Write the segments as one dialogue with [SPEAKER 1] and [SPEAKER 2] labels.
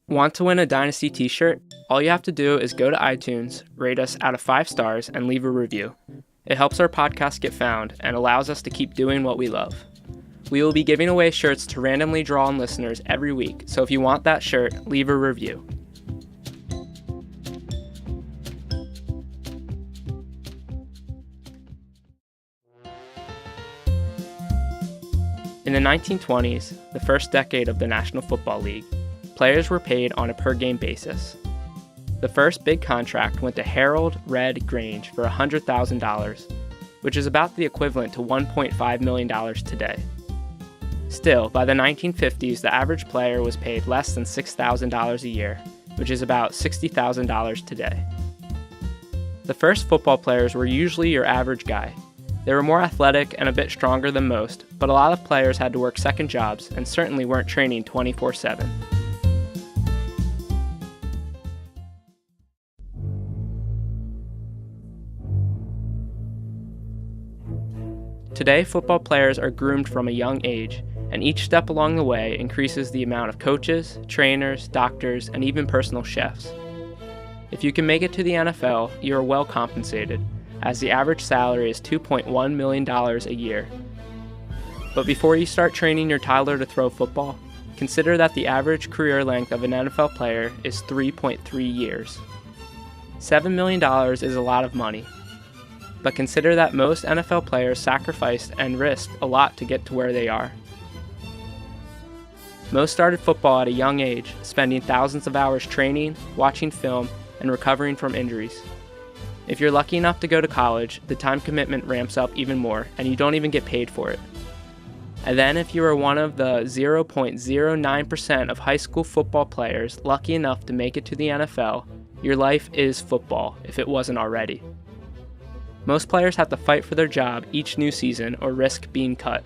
[SPEAKER 1] Want to win a Dynasty t-shirt? All you have to do is go to iTunes, rate us out of 5 stars, and leave a review. It helps our podcast get found and allows us to keep doing what we love. We will be giving away shirts to randomly drawn listeners every week, so if you want that shirt, leave a review. In the 1920s, the first decade of the National Football League, players were paid on a per-game basis. The first big contract went to Harold Red Grange for $100,000, which is about the equivalent to $1.5 million today. Still, by the 1950s, the average player was paid less than $6,000 a year, which is about $60,000 today. The first football players were usually your average guy. They were more athletic and a bit stronger than most, but a lot of players had to work second jobs and certainly weren't training 24/7. Today, football players are groomed from a young age, and each step along the way increases the amount of coaches, trainers, doctors, and even personal chefs. If you can make it to the NFL, you are well compensated, as the average salary is $2.1 million a year. But before you start training your toddler to throw football, consider that the average career length of an NFL player is 3.3 years. $7 million is a lot of money. But consider that most NFL players sacrificed and risked a lot to get to where they are. Most started football at a young age, spending thousands of hours training, watching film, and recovering from injuries. If you're lucky enough to go to college, the time commitment ramps up even more, and you don't even get paid for it. And then if you are one of the 0.09% of high school football players lucky enough to make it to the NFL, your life is football, if it wasn't already. Most players have to fight for their job each new season or risk being cut.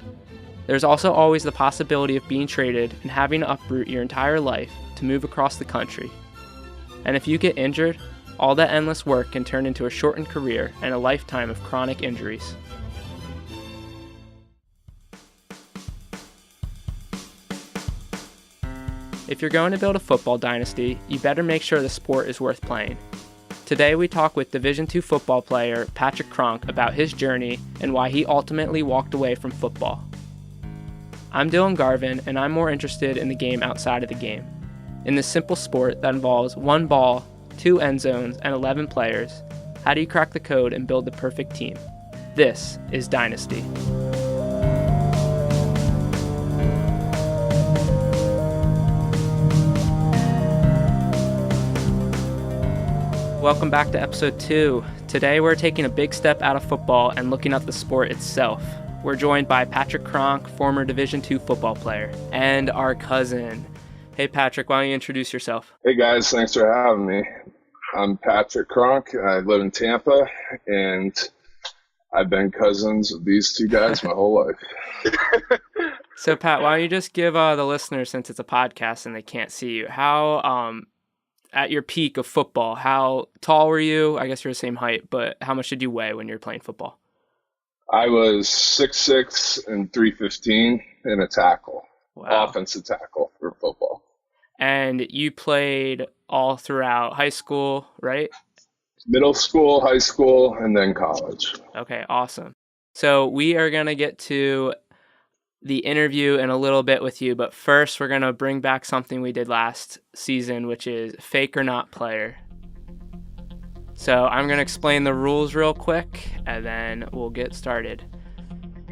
[SPEAKER 1] There's also always the possibility of being traded and having to uproot your entire life to move across the country. And if you get injured, all that endless work can turn into a shortened career and a lifetime of chronic injuries. If you're going to build a football dynasty, you better make sure the sport is worth playing. Today we talk with Division II football player Patrick Kronk about his journey and why he ultimately walked away from football. I'm Dylan Garvin, and I'm more interested in the game outside of the game. In this simple sport that involves one ball, 2 end zones, and 11 players, how do you crack the code and build the perfect team? This is Dynasty. Welcome back to episode 2. Today we're taking a big step out of football and looking at the sport itself. We're joined by Patrick Kronk, former Division II football player, and our cousin. Hey Patrick, why don't you introduce yourself?
[SPEAKER 2] Hey guys, thanks for having me. I'm Patrick Kronk. I live in Tampa, and I've been cousins with these two guys my whole life.
[SPEAKER 1] So Pat, why don't you just give the listeners, since it's a podcast and they can't see you, how at your peak of football, how tall were you? I guess you're the same height, but how much did you weigh when you were playing football?
[SPEAKER 2] I was 6'6" and 315 in a tackle. Wow. Offensive tackle for football.
[SPEAKER 1] And you played all throughout high school, right?
[SPEAKER 2] Middle school, high school, and then college.
[SPEAKER 1] Okay, awesome. So we are going to get to the interview in a little bit with you, but first we're going to bring back something we did last season, which is fake or not player. So I'm going to explain the rules real quick, and then we'll get started.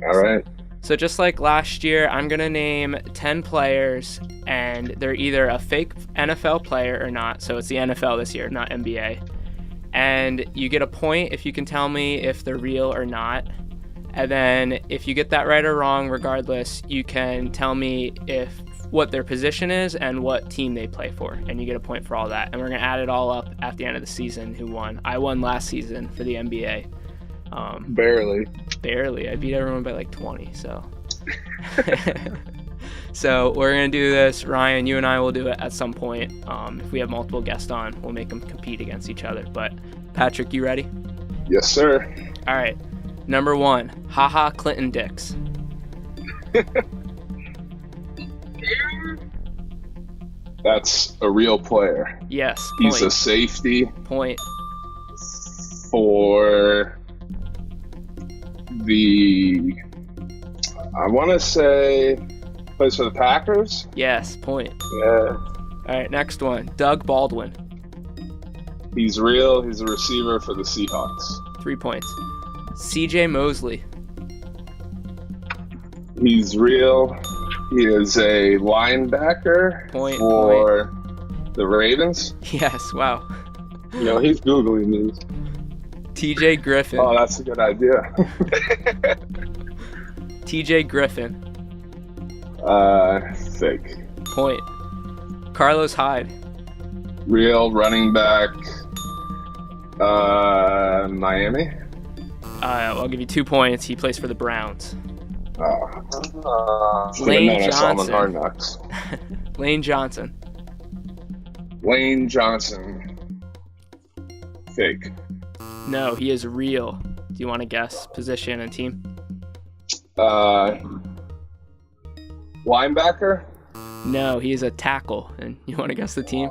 [SPEAKER 2] All right.
[SPEAKER 1] So just like last year, I'm going to name 10 players, and they're either a fake NFL player or not. So it's the NFL this year, not NBA. And you get a point if you can tell me if they're real or not. And then if you get that right or wrong, regardless, you can tell me what their position is and what team they play for. And you get a point for all that. And we're going to add it all up at the end of the season who won. I won last season for the NBA. Barely. I beat everyone by like 20, so. So we're going to do this. Ryan, you and I will do it at some point. If we have multiple guests on, we'll make them compete against each other. But Patrick, you ready?
[SPEAKER 2] Yes, sir.
[SPEAKER 1] All right. Number 1, haha Clinton Dix.
[SPEAKER 2] That's a real player.
[SPEAKER 1] Yes.
[SPEAKER 2] He's a
[SPEAKER 1] Point.
[SPEAKER 2] safety
[SPEAKER 1] Point.
[SPEAKER 2] for I want to say, plays for the Packers.
[SPEAKER 1] Yes. Point.
[SPEAKER 2] Yeah.
[SPEAKER 1] All right. Next one. Doug Baldwin.
[SPEAKER 2] He's real. He's a receiver for the Seahawks.
[SPEAKER 1] 3 points. CJ Mosley.
[SPEAKER 2] He's real. He is a linebacker for the Ravens.
[SPEAKER 1] Yes. Wow.
[SPEAKER 2] He's Googling these.
[SPEAKER 1] TJ Griffin.
[SPEAKER 2] Oh, that's a good idea.
[SPEAKER 1] TJ Griffin.
[SPEAKER 2] Fake.
[SPEAKER 1] Point. Carlos Hyde.
[SPEAKER 2] Real running back. Miami.
[SPEAKER 1] I'll give you 2 points. He plays for the Browns.
[SPEAKER 2] Lane Johnson. Hard Knocks.
[SPEAKER 1] Lane Johnson.
[SPEAKER 2] Lane Johnson. Fake.
[SPEAKER 1] No, he is real. Do you want to guess position and team?
[SPEAKER 2] Linebacker?
[SPEAKER 1] No, he is a tackle. And you want to guess the team?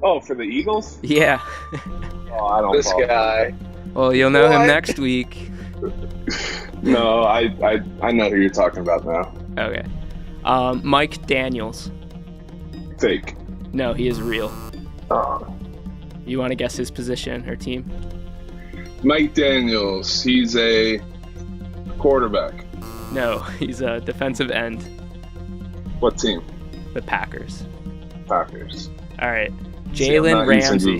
[SPEAKER 2] Oh, for the Eagles?
[SPEAKER 1] Yeah.
[SPEAKER 2] Oh, I don't
[SPEAKER 3] This guy.
[SPEAKER 1] Well, you'll know him next week.
[SPEAKER 2] No, I know who you're talking about now.
[SPEAKER 1] Okay. Mike Daniels.
[SPEAKER 2] Fake.
[SPEAKER 1] No, he is real.
[SPEAKER 2] Oh.
[SPEAKER 1] You want to guess his position or team?
[SPEAKER 2] Mike Daniels. He's a quarterback.
[SPEAKER 1] No, he's a defensive end.
[SPEAKER 2] What team?
[SPEAKER 1] The Packers.
[SPEAKER 2] Packers.
[SPEAKER 1] All right. Jalen Ramsey.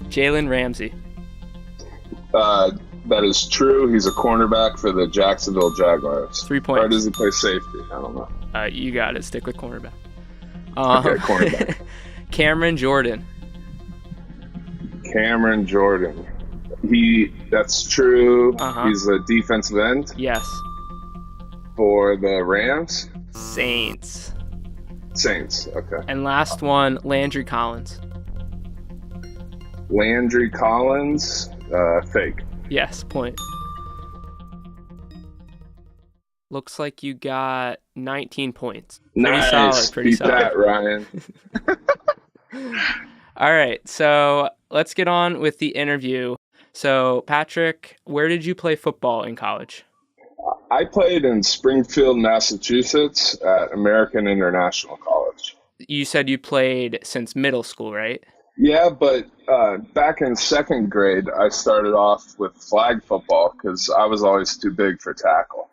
[SPEAKER 1] Jalen Ramsey.
[SPEAKER 2] That is true. He's a cornerback for the Jacksonville Jaguars.
[SPEAKER 1] 3 points.
[SPEAKER 2] Or does he play safety? I don't know.
[SPEAKER 1] You got it. Stick with cornerback.
[SPEAKER 2] Okay, cornerback.
[SPEAKER 1] Cameron Jordan.
[SPEAKER 2] Cameron Jordan. That's true.
[SPEAKER 1] Uh-huh.
[SPEAKER 2] He's a defensive end
[SPEAKER 1] Yes.
[SPEAKER 2] for the Rams.
[SPEAKER 1] Saints.
[SPEAKER 2] Okay.
[SPEAKER 1] And last one, Landry Collins.
[SPEAKER 2] Landry Collins. Fake.
[SPEAKER 1] Yes, point. Looks like you got 19 points.
[SPEAKER 2] Nice.
[SPEAKER 1] Pretty
[SPEAKER 2] Beat
[SPEAKER 1] solid.
[SPEAKER 2] that, Ryan.
[SPEAKER 1] All right, so let's get on with the interview. So, Patrick, where did you play football in college?
[SPEAKER 2] I played in Springfield, Massachusetts at American International College.
[SPEAKER 1] You said you played since middle school, right?
[SPEAKER 2] Yeah, but back in second grade, I started off with flag football because I was always too big for tackle.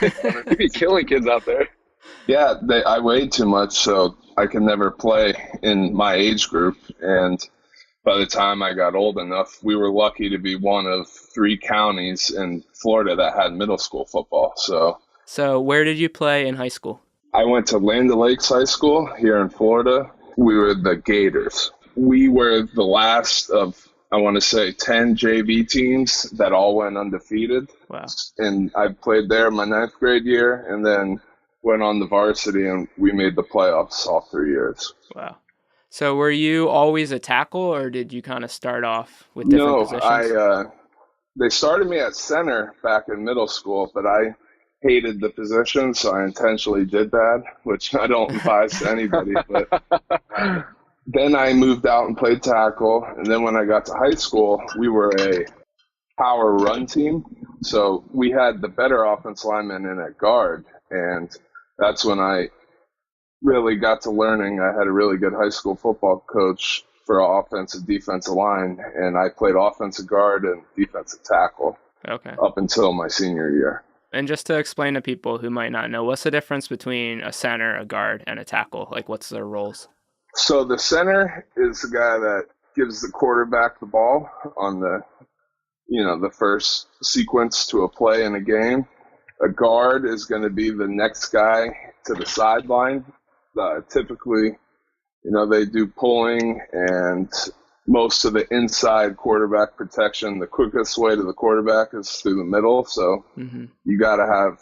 [SPEAKER 3] You'd be killing kids out there.
[SPEAKER 2] Yeah, I weighed too much, so I could never play in my age group. And by the time I got old enough, we were lucky to be one of 3 counties in Florida that had middle school football.
[SPEAKER 1] So where did you play in high school?
[SPEAKER 2] I went to Land O'Lakes High School here in Florida. We were the Gators. We were the last of, I want to say, 10 JV teams that all went undefeated.
[SPEAKER 1] Wow.
[SPEAKER 2] And I played there my 9th grade year and then went on the varsity, and we made the playoffs all 3 years.
[SPEAKER 1] Wow. So were you always a tackle, or did you kind of start off with different positions?
[SPEAKER 2] They started me at center back in middle school, but I hated the position, so I intentionally did that, which I don't advise to anybody. But then I moved out and played tackle, and then when I got to high school, we were a power run team, so we had the better offensive linemen in at guard, and that's when I really got to learning. I had a really good high school football coach for offensive defensive line, and I played offensive guard and defensive tackle up until my senior year.
[SPEAKER 1] And just to explain to people who might not know, what's the difference between a center, a guard, and a tackle? Like, what's their roles?
[SPEAKER 2] So the center is the guy that gives the quarterback the ball on the first sequence to a play in a game. A guard is going to be the next guy to the sideline. Typically, they do pulling and most of the inside quarterback protection. The quickest way to the quarterback is through the middle. So you got to have,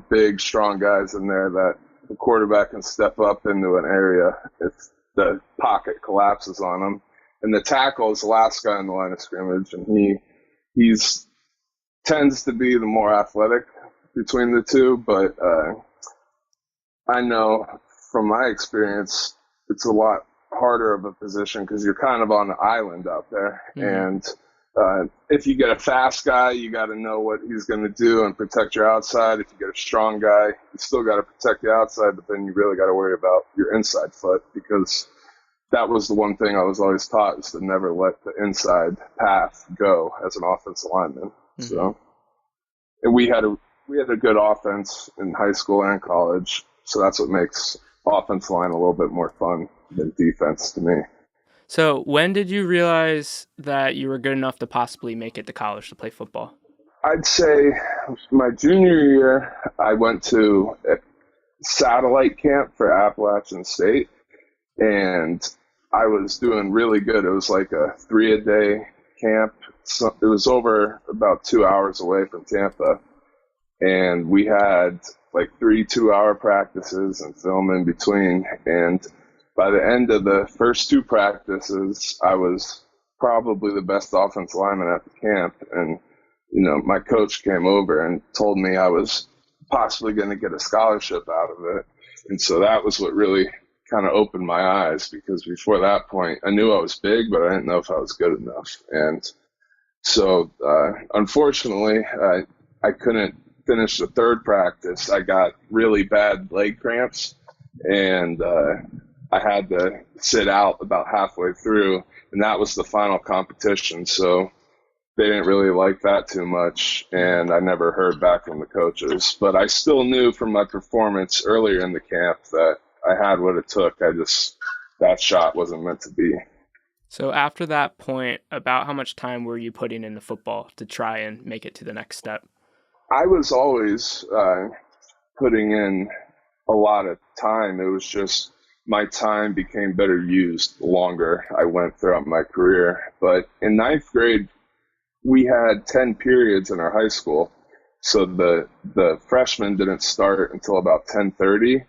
[SPEAKER 2] big, strong guys in there that the quarterback can step up into an area if the pocket collapses on him. And the tackle is the last guy in the line of scrimmage, and he tends to be the more athletic between the two, but I know from my experience, it's a lot harder of a position because you're kind of on an island out there. And if you get a fast guy, you got to know what he's going to do and protect your outside. If you get a strong guy, you still got to protect the outside, but then you really got to worry about your inside foot, because that was the one thing I was always taught, is to never let the inside path go as an offensive lineman. So, and we had a good offense in high school and college, so that's what makes offensive line a little bit more fun than defense to me.
[SPEAKER 1] So when did you realize that you were good enough to possibly make it to college to play football?
[SPEAKER 2] I'd say my junior year, I went to a satellite camp for Appalachian State, and I was doing really good. It was like a 3-a-day camp. So it was over about 2 hours away from Tampa, and we had like 3 2-hour practices and film in between. And by the end of the first 2 practices, I was probably the best offensive lineman at the camp. And, my coach came over and told me I was possibly going to get a scholarship out of it. And so that was what really kind of opened my eyes, because before that point, I knew I was big, but I didn't know if I was good enough. And so, unfortunately, I couldn't finish the 3rd practice. I got really bad leg cramps, and I had to sit out about halfway through, and that was the final competition. So they didn't really like that too much, and I never heard back from the coaches. But I still knew from my performance earlier in the camp that I had what it took. That shot wasn't meant to be.
[SPEAKER 1] So after that point, about how much time were you putting into football to try and make it to the next step?
[SPEAKER 2] I was always putting in a lot of time. It was just my time became better used the longer I went throughout my career. But in 9th grade, we had 10 periods in our high school. So the freshmen didn't start until about 10:30,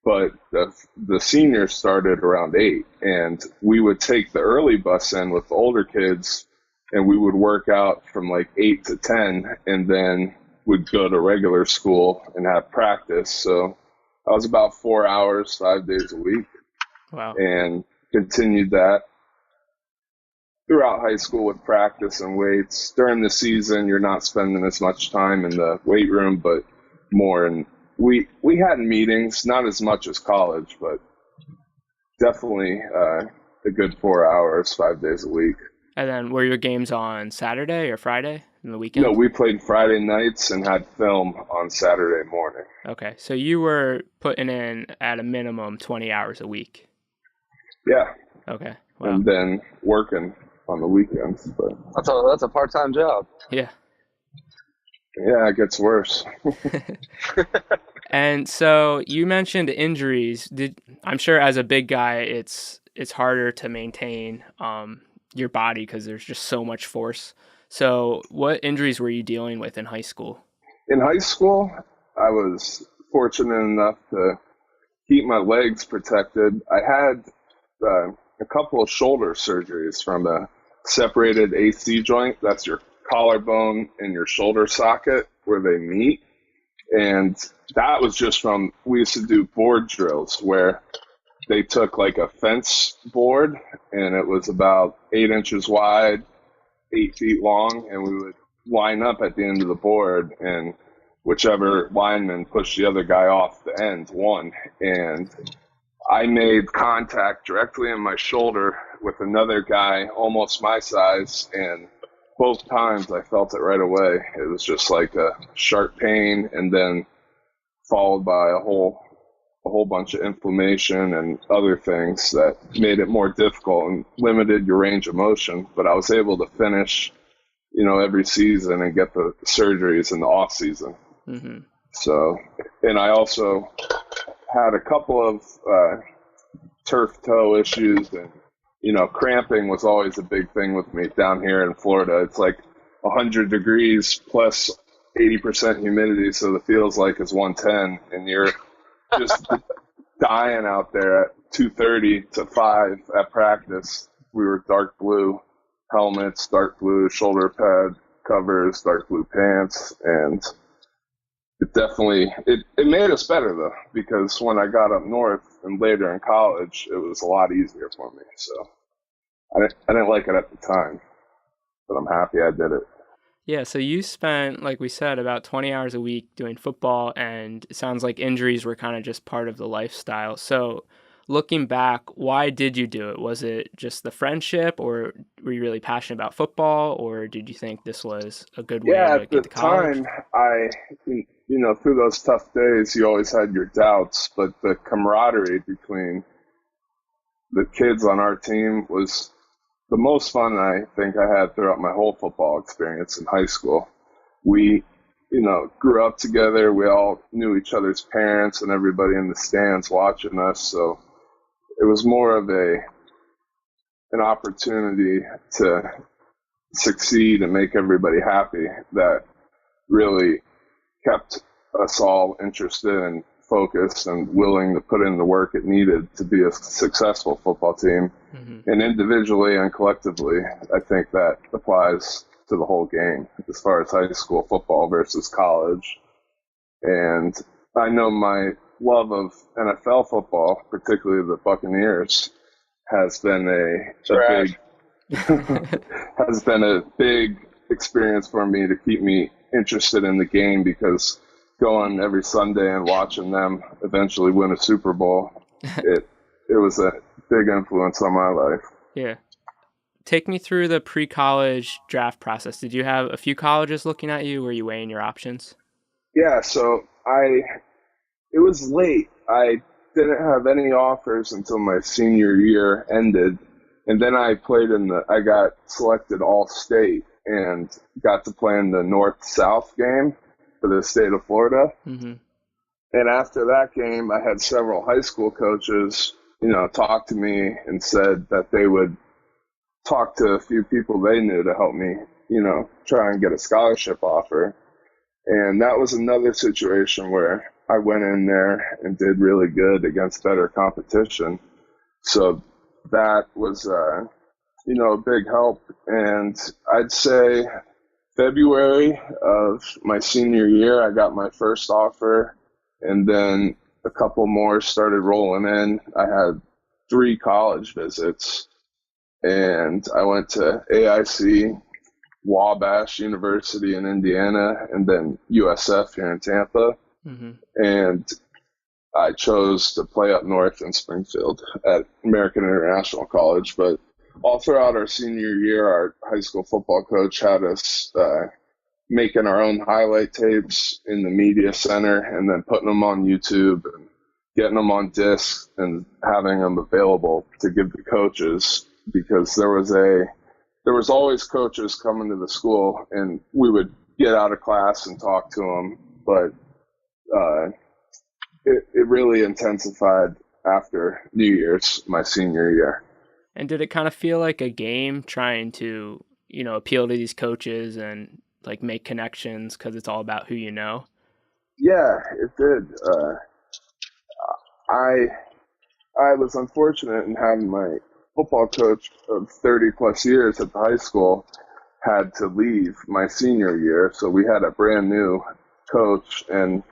[SPEAKER 2] but the seniors started around 8. And we would take the early bus in with the older kids, and we would work out from like 8 to 10, and then would go to regular school and have practice. So I was about 4 hours, 5 days a week.
[SPEAKER 1] Wow.
[SPEAKER 2] And continued that throughout high school with practice and weights. During the season, you're not spending as much time in the weight room, but more. And we had meetings, not as much as college, but definitely a good 4 hours, 5 days a week.
[SPEAKER 1] And then were your games on Saturday or Friday in the weekend?
[SPEAKER 2] No, we played Friday nights and had film on Saturday morning.
[SPEAKER 1] Okay, so you were putting in at a minimum 20 hours a week.
[SPEAKER 2] Yeah.
[SPEAKER 1] Okay. Wow.
[SPEAKER 2] And then working on the weekends. But
[SPEAKER 3] That's a part-time job.
[SPEAKER 1] Yeah.
[SPEAKER 2] Yeah, it gets worse.
[SPEAKER 1] And so you mentioned injuries. I'm sure as a big guy, it's harder to maintain your body because there's just so much force. So what injuries were you dealing with in high school?
[SPEAKER 2] In high school, I was fortunate enough to keep my legs protected. I had a couple of shoulder surgeries from a separated AC joint. That's your collarbone and your shoulder socket where they meet. And that was just from, we used to do board drills where they took like a fence board, and it was about 8 inches wide, 8 feet long, and we would line up at the end of the board, and whichever lineman pushed the other guy off the end won. And I made contact directly in my shoulder with another guy almost my size, and both times I felt it right away. It was just like a sharp pain, and then followed by a whole bunch of inflammation and other things that made it more difficult and limited your range of motion. But I was able to finish, every season and get the surgeries in the off season.
[SPEAKER 1] Mm-hmm.
[SPEAKER 2] So, and I also had a couple of turf toe issues, and cramping was always a big thing with me down here in Florida. It's like 100 degrees plus 80% humidity, so it feels like it's 110, and you're just dying out there at 2:30 to 5 at practice. We were dark blue helmets, dark blue shoulder pad covers, dark blue pants, and it definitely it made us better though, because when I got up north and later in college, it was a lot easier for me. So I didn't like it at the time, but I'm happy I did it.
[SPEAKER 1] Yeah, so you spent, like we said, about 20 hours a week doing football, and it sounds like injuries were kind of just part of the lifestyle. So looking back, why did you do it? Was it just the friendship, or were you really passionate about football, or did you think this was a good way
[SPEAKER 2] Yeah,
[SPEAKER 1] to
[SPEAKER 2] at the
[SPEAKER 1] get to college?
[SPEAKER 2] time, through those tough days, you always had your doubts, but the camaraderie between the kids on our team was the most fun I think I had throughout my whole football experience in high school. We, grew up together. We all knew each other's parents and everybody in the stands watching us. So it was more of an opportunity to succeed and make everybody happy that really kept us all interested and focused and willing to put in the work it needed to be a successful football team.
[SPEAKER 1] Mm-hmm.
[SPEAKER 2] And individually and collectively, I think that applies to the whole game as far as high school football versus college. And I know my love of NFL football, particularly the Buccaneers, has been has been a big experience for me to keep me interested in the game, because going every Sunday and watching them eventually win a Super Bowl, it was a big influence on my life.
[SPEAKER 1] Yeah. Take me through the pre-college draft process. Did you have a few colleges looking at you? Were you weighing your options?
[SPEAKER 2] Yeah, so it was late. I didn't have any offers until my senior year ended. And then I got selected all state and got to play in the North-South game for the state of Florida.
[SPEAKER 1] Mm-hmm.
[SPEAKER 2] And after that game, I had several high school coaches, talk to me and said that they would talk to a few people they knew to help me, try and get a scholarship offer. And that was another situation where I went in there and did really good against better competition. So that was, a big help. And I'd say February of my senior year, I got my first offer, and then a couple more started rolling in. I had 3 college visits, and I went to AIC, Wabash University in Indiana, and then USF here in Tampa.
[SPEAKER 1] Mm-hmm.
[SPEAKER 2] And I chose to play up north in Springfield at American International College. But all throughout our senior year, our high school football coach had us making our own highlight tapes in the media center and then putting them on YouTube and getting them on disc and having them available to give the coaches, because there was always coaches coming to the school, and we would get out of class and talk to them. But it really intensified after New Year's, my senior year.
[SPEAKER 1] And did it kind of feel like a game trying to, appeal to these coaches and like make connections because it's all about who you know?
[SPEAKER 2] Yeah, it did. I was unfortunate in having my football coach of 30 plus years at the high school had to leave my senior year. So we had a brand new coach, and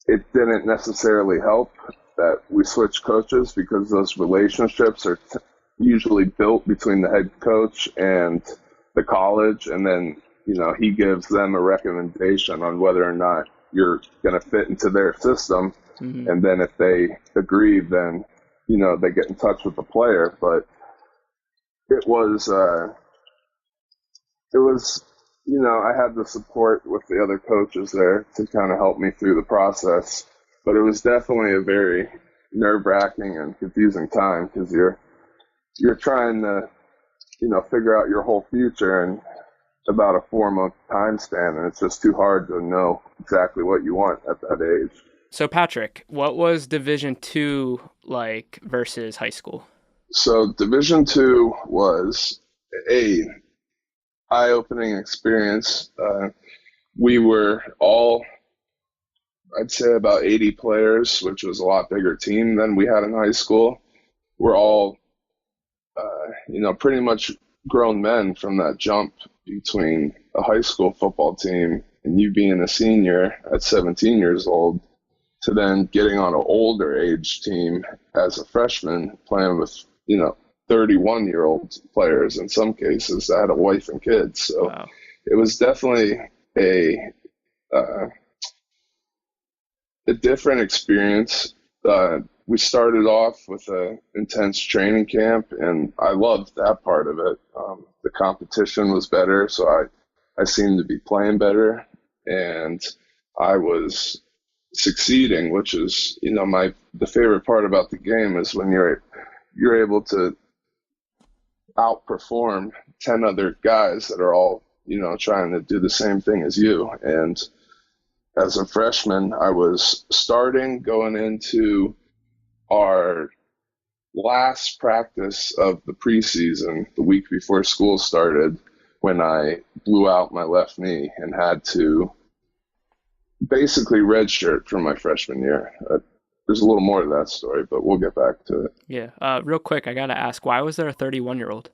[SPEAKER 2] it didn't necessarily help that we switched coaches, because those relationships are usually built between the head coach and the college. And then, he gives them a recommendation on whether or not you're going to fit into their system.
[SPEAKER 1] Mm-hmm.
[SPEAKER 2] And then if they agree, then, they get in touch with the player. But it was, I had the support with the other coaches there to kind of help me through the process. But it was definitely a very nerve-wracking and confusing time, because you're trying to, figure out your whole future in about a 4-month time span, and it's just too hard to know exactly what you want at that age.
[SPEAKER 1] So Patrick, what was Division II like versus high school?
[SPEAKER 2] So Division II was a eye-opening experience. We were all, I'd say, about 80 players, which was a lot bigger team than we had in high school. We're all, pretty much grown men from that jump between a high school football team and you being a senior at 17 years old to then getting on an older age team as a freshman playing with, 31-year-old players in some cases that had a wife and kids. So
[SPEAKER 1] Wow.
[SPEAKER 2] it was definitely uh, a different experience. We started off with an intense training camp, and I loved that part of it. The competition was better, so I seemed to be playing better, and I was succeeding, which is, the favorite part about the game is when you're able to outperform 10 other guys that are all, trying to do the same thing as you. And as a freshman, I was starting going into our last practice of the preseason the week before school started when I blew out my left knee and had to basically redshirt for my freshman year. There's a little more to that story, but we'll get back to it.
[SPEAKER 1] Yeah. Real quick, I got to ask, why was there a 31-year-old?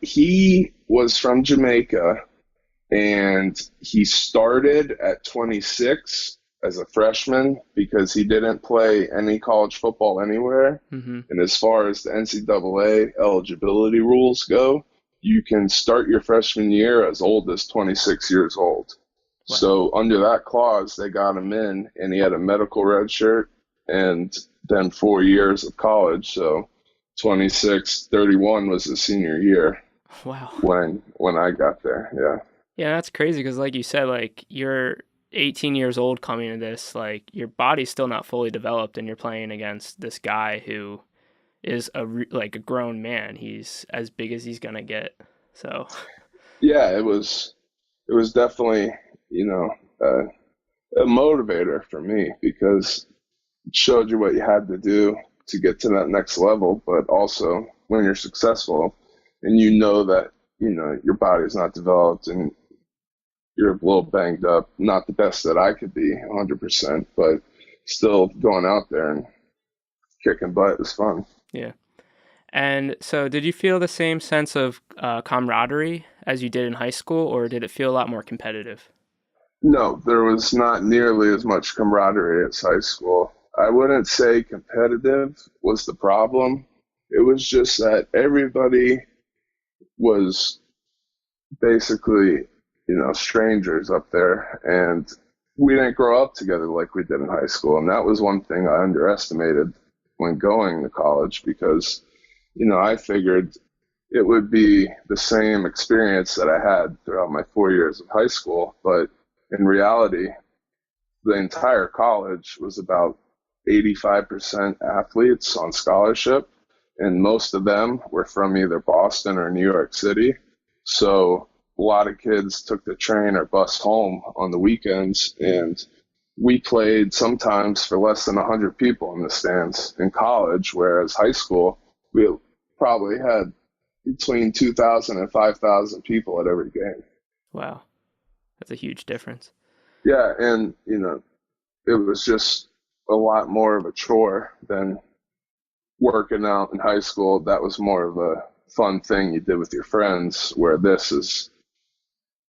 [SPEAKER 2] He was from Jamaica, and he started at 26 as a freshman because he didn't play any college football anywhere.
[SPEAKER 1] Mm-hmm.
[SPEAKER 2] And as far as the NCAA eligibility rules go, you can start your freshman year as old as 26 years old.
[SPEAKER 1] Wow.
[SPEAKER 2] So under that clause, they got him in, and he had a medical red shirt and then 4 years of college. So 26, 31 was his senior year.
[SPEAKER 1] Wow.
[SPEAKER 2] When I got there, yeah.
[SPEAKER 1] Yeah, that's crazy because, like you said, like you're 18 years old coming to this, like your body's still not fully developed, and you're playing against this guy who is a grown man. He's as big as he's gonna get. So
[SPEAKER 2] yeah, it was definitely a motivator for me because it showed you what you had to do to get to that next level, but also when you're successful and that your body's not developed and you're a little banged up, not the best that I could be 100%, but still going out there and kicking butt is fun.
[SPEAKER 1] Yeah. And so did you feel the same sense of camaraderie as you did in high school, or did it feel a lot more competitive?
[SPEAKER 2] No, there was not nearly as much camaraderie as high school. I wouldn't say competitive was the problem. It was just that everybody was basically, strangers up there, and we didn't grow up together like we did in high school. And that was one thing I underestimated when going to college because, I figured it would be the same experience that I had throughout my 4 years of high school. But in reality, the entire college was about 85% athletes on scholarship, and most of them were from either Boston or New York City. So a lot of kids took the train or bus home on the weekends, and we played sometimes for less than 100 people in the stands in college, whereas high school, we probably had between 2,000 and 5,000 people at every game.
[SPEAKER 1] Wow. That's a huge difference.
[SPEAKER 2] Yeah, and, it was just a lot more of a chore than working out in high school. That was more of a fun thing you did with your friends, where this is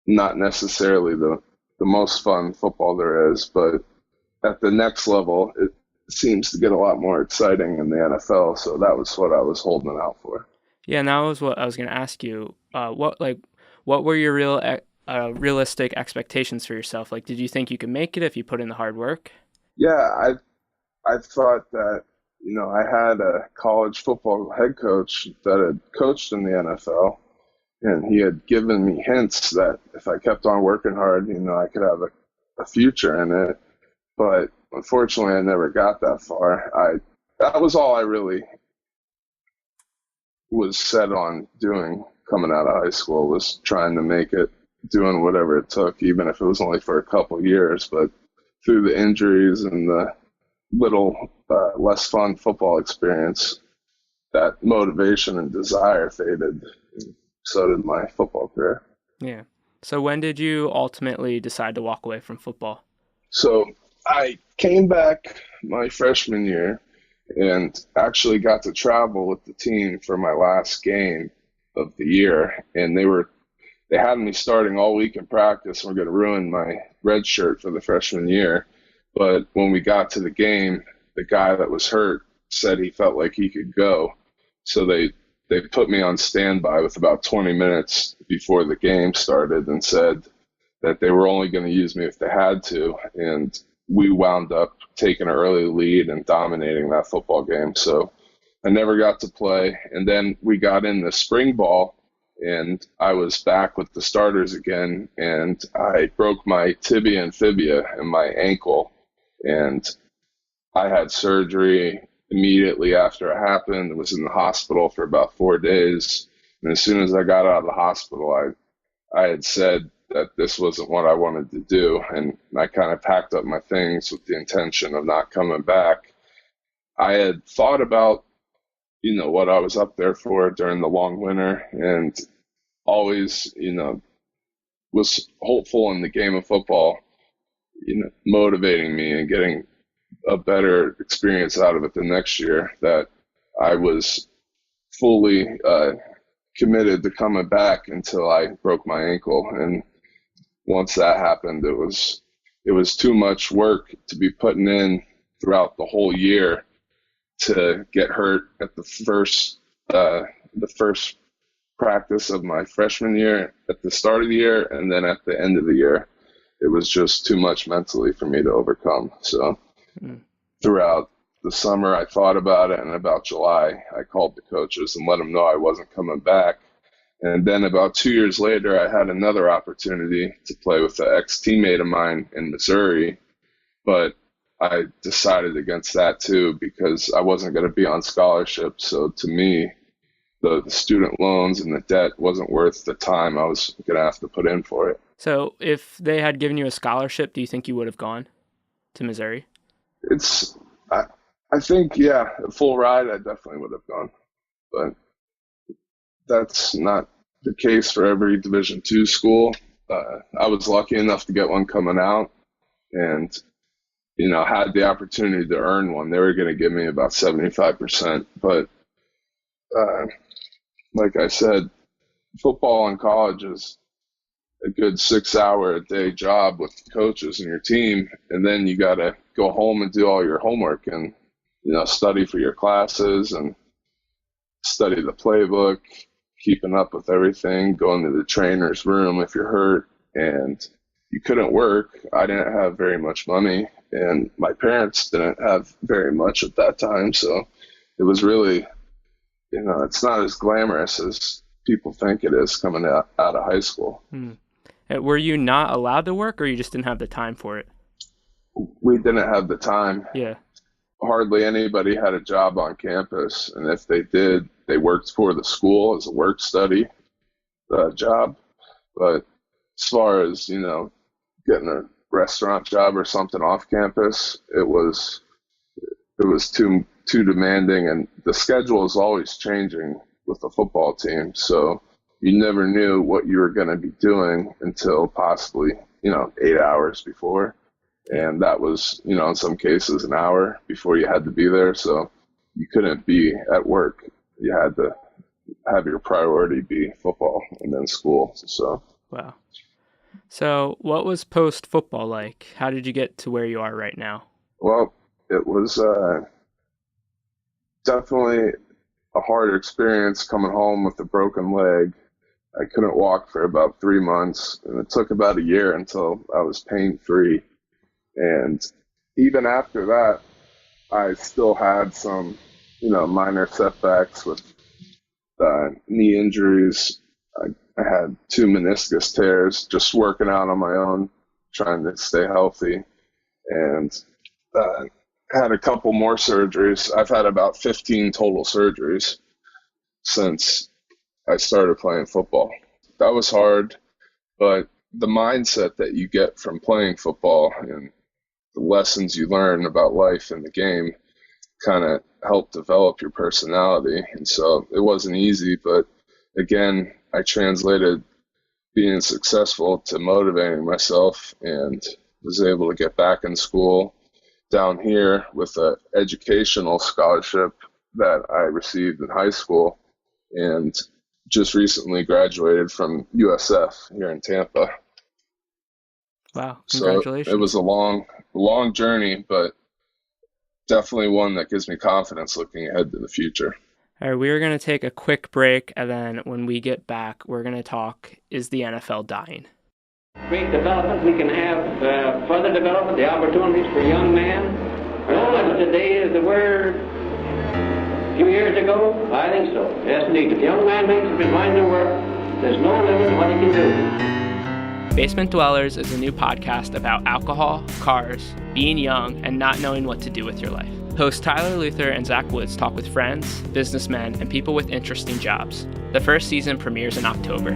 [SPEAKER 2] not necessarily the most fun football there is, but at the next level, it seems to get a lot more exciting in the NFL. So that was what I was holding out for.
[SPEAKER 1] Yeah, and that was what I was going to ask you. What were your realistic expectations for yourself? Like, did you think you could make it if you put in the hard work?
[SPEAKER 2] Yeah, I thought that, I had a college football head coach that had coached in the NFL, and he had given me hints that if I kept on working hard, I could have a future in it. But unfortunately, I never got that far. That was all I really was set on doing coming out of high school, was trying to make it, doing whatever it took, even if it was only for a couple years. But through the injuries and the little less fun football experience, that motivation and desire faded. So did my football career.
[SPEAKER 1] Yeah. So when did you ultimately decide to walk away from football?
[SPEAKER 2] So I came back my freshman year and actually got to travel with the team for my last game of the year. And they were they had me starting all week in practice and were going to ruin my red shirt for the freshman year. But when we got to the game, the guy that was hurt said he felt like he could go. So they put me on standby with about 20 minutes before the game started and said that they were only going to use me if they had to. And we wound up taking an early lead and dominating that football game. So I never got to play. And then we got in the spring ball, and I was back with the starters again, and I broke my tibia and fibia in my ankle. And I had surgery immediately after it happened. I was in the hospital for about 4 days. And as soon as I got out of the hospital, I had said that this wasn't what I wanted to do. And I kind of packed up my things with the intention of not coming back. I had thought about, what I was up there for during the long winter, and always, was hopeful in the game of football, motivating me and getting a better experience out of it the next year, that I was fully committed to coming back until I broke my ankle. And once that happened, it was too much work to be putting in throughout the whole year to get hurt at the first practice of my freshman year, at the start of the year, and then at the end of the year. It was just too much mentally for me to overcome. So throughout the summer, I thought about it, and about July, I called the coaches and let them know I wasn't coming back. And then about 2 years later, I had another opportunity to play with an ex-teammate of mine in Missouri, but I decided against that too because I wasn't going to be on scholarship. So to me, the student loans and the debt wasn't worth the time I was going to have to put in for it.
[SPEAKER 1] So if they had given you a scholarship, do you think you would have gone to Missouri?
[SPEAKER 2] I think, yeah, a full ride, I definitely would have gone. But that's not the case for every Division II school. I was lucky enough to get one coming out, and had the opportunity to earn one. They were going to give me about 75%. But like I said, football in college is a good 6-hour-a-day job with coaches and your team, and then you got to go home and do all your homework and study for your classes and study the playbook, keeping up with everything, going to the trainer's room if you're hurt, and you couldn't work. I didn't have very much money, and my parents didn't have very much at that time, so it was really, it's not as glamorous as people think it is coming out of high school.
[SPEAKER 1] Were you not allowed to work, or you just didn't have the time for it?
[SPEAKER 2] We didn't have the time.
[SPEAKER 1] Yeah.
[SPEAKER 2] Hardly anybody had a job on campus, and if they did, they worked for the school as a work-study job. But as far as, getting a restaurant job or something off campus, it was too demanding, and the schedule is always changing with the football team. So you never knew what you were going to be doing until possibly, 8 hours before. And that was, in some cases an hour before you had to be there. So you couldn't be at work. You had to have your priority be football and then school. So.
[SPEAKER 1] Wow. So what was post-football like? How did you get to where you are right now?
[SPEAKER 2] Well, it was definitely a hard experience coming home with a broken leg. I couldn't walk for about 3 months, and it took about a year until I was pain-free. And even after that, I still had some, minor setbacks with knee injuries. I had 2 meniscus tears just working out on my own, trying to stay healthy, and had a couple more surgeries. I've had about 15 total surgeries since I started playing football. That was hard, but the mindset that you get from playing football and the lessons you learn about life and the game kind of help develop your personality. And so it wasn't easy, but again, I translated being successful to motivating myself and was able to get back in school down here with an educational scholarship that I received in high school. And just recently graduated from USF here in Tampa.
[SPEAKER 1] Wow,
[SPEAKER 2] congratulations. So it was a long journey, but definitely one that gives me confidence looking ahead to the future.
[SPEAKER 1] All right, we are going to take a quick break, and then when we get back, we're going to talk, is the NFL dying?
[SPEAKER 4] Great development. We can have further development, the opportunities for young men. Well, today is the word. A few years ago, I think so. Yes, indeed. If the young man makes up his mind to work, there's no limit to what he can do.
[SPEAKER 1] Basement Dwellers is a new podcast about alcohol, cars, being young, and not knowing what to do with your life. Hosts Tyler Luther and Zach Woods talk with friends, businessmen, and people with interesting jobs. The first season premieres in October.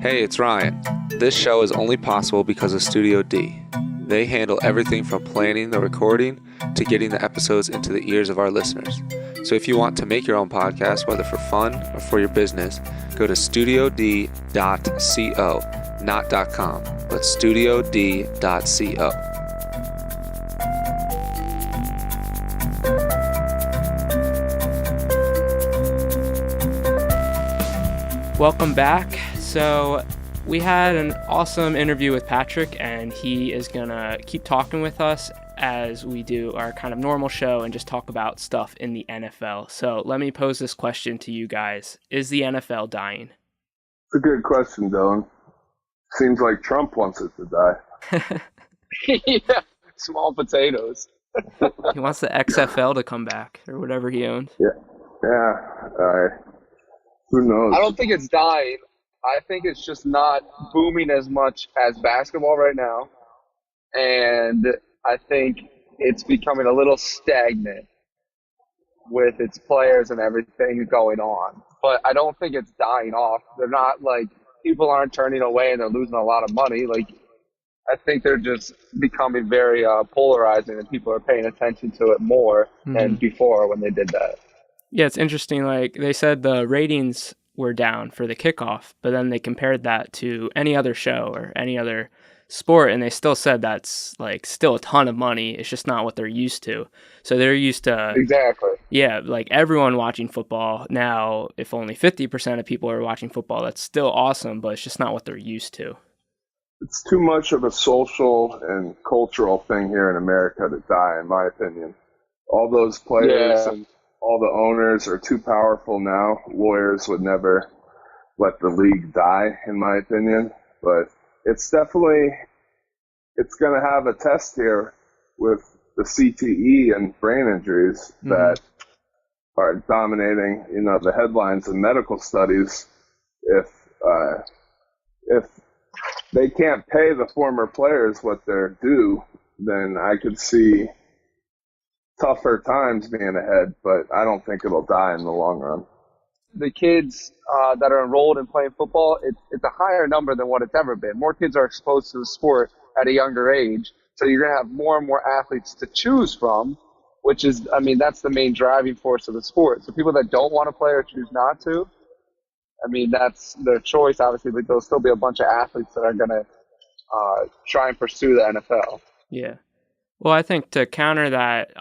[SPEAKER 5] Hey, it's Ryan. This show is only possible because of Studio D. They handle everything from planning the recording to getting the episodes into the ears of our listeners. So if you want to make your own podcast, whether for fun or for your business, go to studiod.co, not .com, but studiod.co.
[SPEAKER 1] Welcome back. So we had an awesome interview with Patrick, and he is going to keep talking with us as we do our kind of normal show and just talk about stuff in the NFL. So let me pose this question to you guys. Is the NFL dying?
[SPEAKER 2] It's a good question, Dylan. Seems like Trump wants it to die.
[SPEAKER 3] Yeah, small potatoes.
[SPEAKER 1] He wants the XFL to come back, or whatever he owned.
[SPEAKER 2] Yeah. Who knows?
[SPEAKER 3] I don't think it's dying. I think it's just not booming as much as basketball right now. And I think it's becoming a little stagnant with its players and everything going on. But I don't think it's dying off. They're not like, people aren't turning away and they're losing a lot of money. Like, I think they're just becoming very polarizing, and people are paying attention to it more than before when they did that.
[SPEAKER 1] Yeah, it's interesting. Like, they said the ratings were down for the kickoff, but then they compared that to any other show or any other sport, and they still said that's like still a ton of money. It's just not what they're used to. So they're used to like everyone watching football. Now, if only 50% of people are watching football, that's still awesome, but it's just not what they're used to.
[SPEAKER 2] It's too much of a social and cultural thing here in America to die, in my opinion. All those players and all the owners are too powerful now. Lawyers would never let the league die, in my opinion. But it's definitely, it's going to have a test here with the CTE and brain injuries that are dominating, the headlines and medical studies. If they can't pay the former players what they're due, then I could see tougher times being ahead, but I don't think it'll die in the long run.
[SPEAKER 3] The kids that are enrolled in playing football, it's a higher number than what it's ever been. More kids are exposed to the sport at a younger age, so you're going to have more and more athletes to choose from, which is, that's the main driving force of the sport. So people that don't want to play or choose not to, that's their choice, obviously, but there'll still be a bunch of athletes that are going to try and pursue the NFL.
[SPEAKER 1] Yeah. Well, I think to counter that,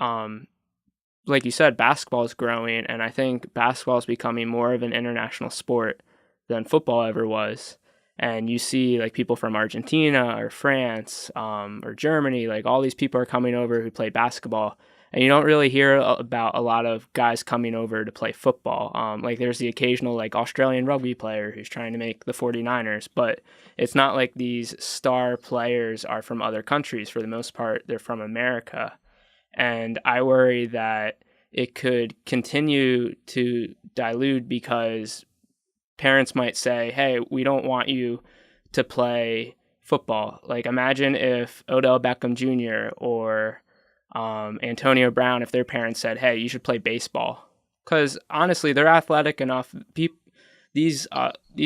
[SPEAKER 1] like you said, basketball is growing, and I think basketball is becoming more of an international sport than football ever was. And you see like people from Argentina or France or Germany, like all these people are coming over who play basketball. And you don't really hear about a lot of guys coming over to play football. Like there's the occasional like Australian rugby player who's trying to make the 49ers, but it's not like these star players are from other countries. For the most part, they're from America. And I worry that it could continue to dilute because parents might say, hey, we don't want you to play football. Like imagine if Odell Beckham Jr. or Antonio Brown, if their parents said, hey, you should play baseball. Because honestly, they're athletic enough. These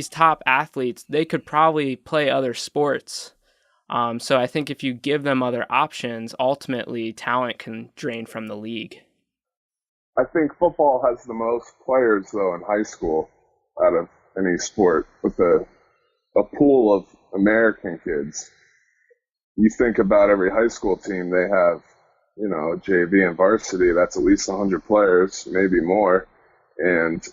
[SPEAKER 1] top athletes, they could probably play other sports. So I think if you give them other options, ultimately talent can drain from the league.
[SPEAKER 2] I think football has the most players, though, in high school out of any sport, with a pool of American kids. You think about every high school team, they have JV and varsity, that's at least 100 players, maybe more. And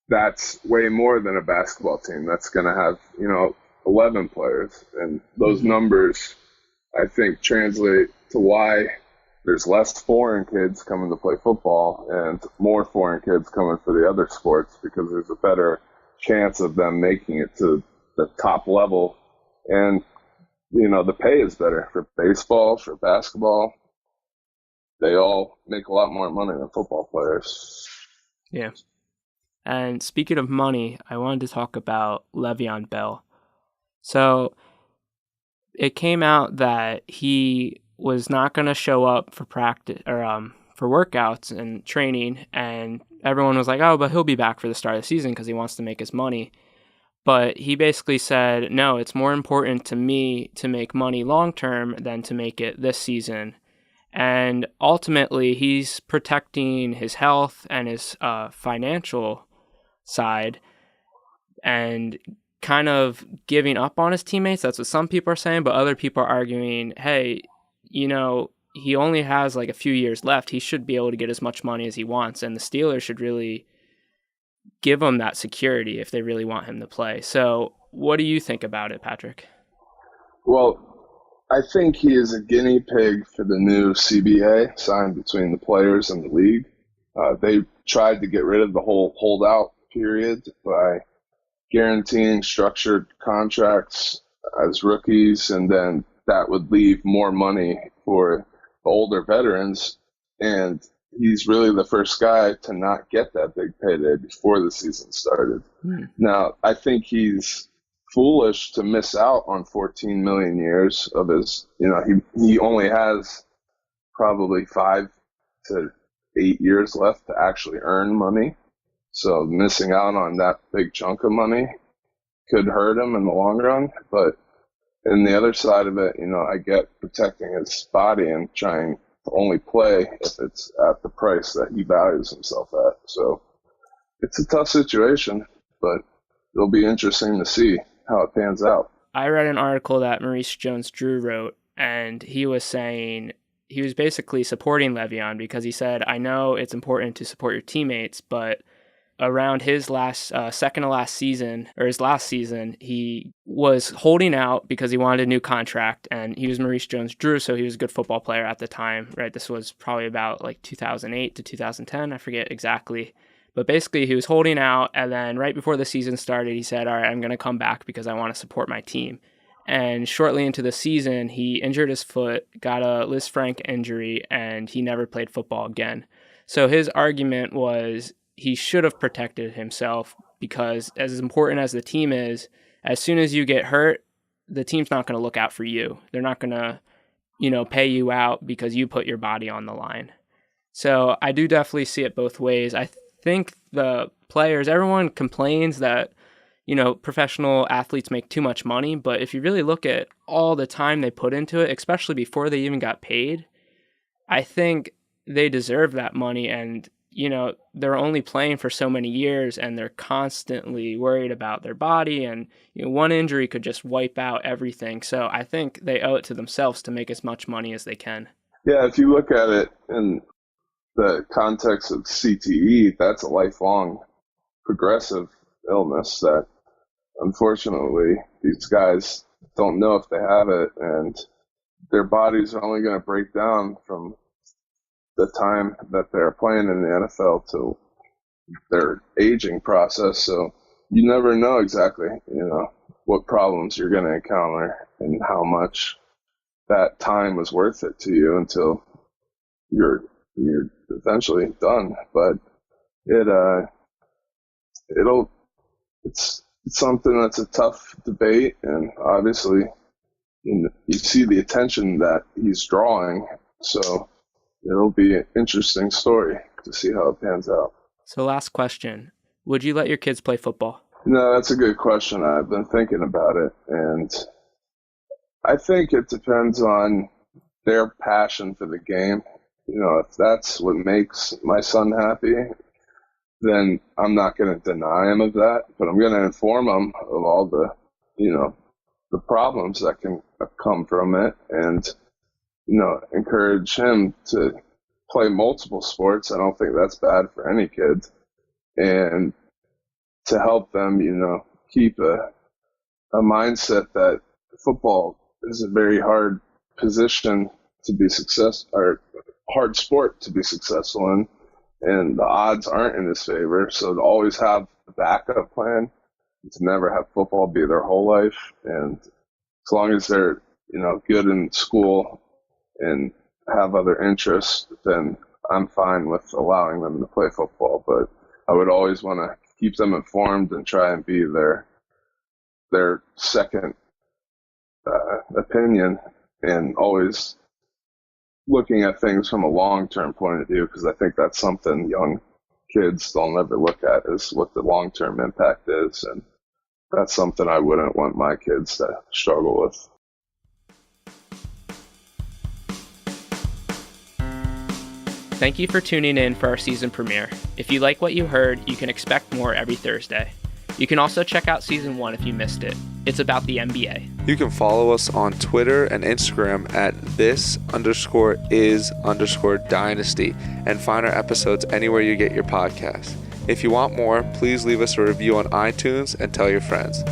[SPEAKER 2] that's way more than a basketball team. That's going to have, 11 players. And those numbers, I think, translate to why there's less foreign kids coming to play football and more foreign kids coming for the other sports, because there's a better chance of them making it to the top level. And, the pay is better for baseball, for basketball. They all make a lot more money than football players.
[SPEAKER 1] Yeah. And speaking of money, I wanted to talk about Le'Veon Bell. So it came out that he was not going to show up for practice or for workouts and training, and everyone was like, "Oh, but he'll be back for the start of the season because he wants to make his money." But he basically said, "No, it's more important to me to make money long term than to make it this season." And ultimately, he's protecting his health and his financial side and kind of giving up on his teammates. That's what some people are saying, but other people are arguing, hey, he only has like a few years left. He should be able to get as much money as he wants, and the Steelers should really give him that security if they really want him to play. So what do you think about it, Patrick?
[SPEAKER 2] Well, I think he is a guinea pig for the new CBA signed between the players and the league. They tried to get rid of the whole holdout period by guaranteeing structured contracts as rookies, and then that would leave more money for the older veterans. And he's really the first guy to not get that big payday before the season started. Now, I think he's foolish to miss out on 14 million years of his, he only has probably 5 to 8 years left to actually earn money. So missing out on that big chunk of money could hurt him in the long run. But in the other side of it, I get protecting his body and trying to only play if it's at the price that he values himself at. So it's a tough situation, but it'll be interesting to see how it pans out.
[SPEAKER 1] I read an article that Maurice Jones-Drew wrote, and he was saying, he was basically supporting Le'Veon because he said, I know it's important to support your teammates, but around his second to last season, or his last season, he was holding out because he wanted a new contract, and he was Maurice Jones-Drew, so he was a good football player at the time, right? This was probably about like 2008 to 2010, I forget exactly. But basically, he was holding out, and then right before the season started, he said, all right, I'm going to come back because I want to support my team. And shortly into the season, he injured his foot, got a Liz Frank injury, and he never played football again. So his argument was he should have protected himself because as important as the team is, as soon as you get hurt, the team's not going to look out for you. They're not going to, pay you out because you put your body on the line. So I do definitely see it both ways. I think the players, everyone complains that, professional athletes make too much money, but if you really look at all the time they put into it, especially before they even got paid, I think they deserve that money. And, they're only playing for so many years and they're constantly worried about their body, and one injury could just wipe out everything. So I think they owe it to themselves to make as much money as they can.
[SPEAKER 2] Yeah, if you look at it in the context of CTE, that's a lifelong progressive illness that unfortunately these guys don't know if they have it, and their bodies are only going to break down from the time that they're playing in the NFL to their aging process. So you never know exactly, what problems you're going to encounter and how much that time was worth it to you until you're eventually done. But it's something that's a tough debate, and obviously you see the attention that he's drawing, so it'll be an interesting story to see how it pans out.
[SPEAKER 1] So last question, would you let your kids play football?
[SPEAKER 2] No, that's a good question. I've been thinking about it, and I think it depends on their passion for the game. If that's what makes my son happy, then I'm not going to deny him of that, but I'm going to inform him of all the, the problems that can come from it. And encourage him to play multiple sports. I don't think that's bad for any kids. And to help them, keep a mindset that football is a very hard position to be or hard sport to be successful in, and the odds aren't in his favor. So to always have a backup plan, to never have football be their whole life, and as long as they're good in school and have other interests, then I'm fine with allowing them to play football. But I would always want to keep them informed and try and be their second opinion, and always looking at things from a long-term point of view, because I think that's something young kids don't ever look at, is what the long-term impact is, and that's something I wouldn't want my kids to struggle with.
[SPEAKER 1] Thank you for tuning in for our season premiere. If you like what you heard, you can expect more every Thursday. You can also check out season 1 if you missed it. It's about the NBA.
[SPEAKER 5] You can follow us on Twitter and Instagram at this_is_dynasty and find our episodes anywhere you get your podcasts. If you want more, please leave us a review on iTunes and tell your friends.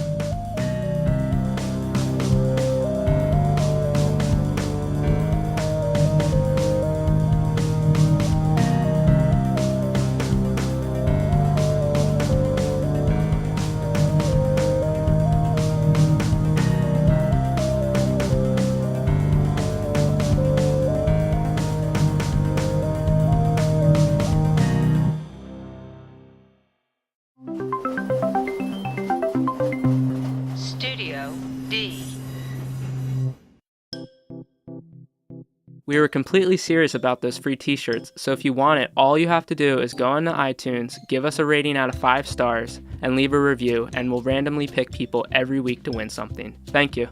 [SPEAKER 1] We were completely serious about those free t-shirts, so if you want it, all you have to do is go into iTunes, give us a rating out of 5 stars, and leave a review, and we'll randomly pick people every week to win something. Thank you.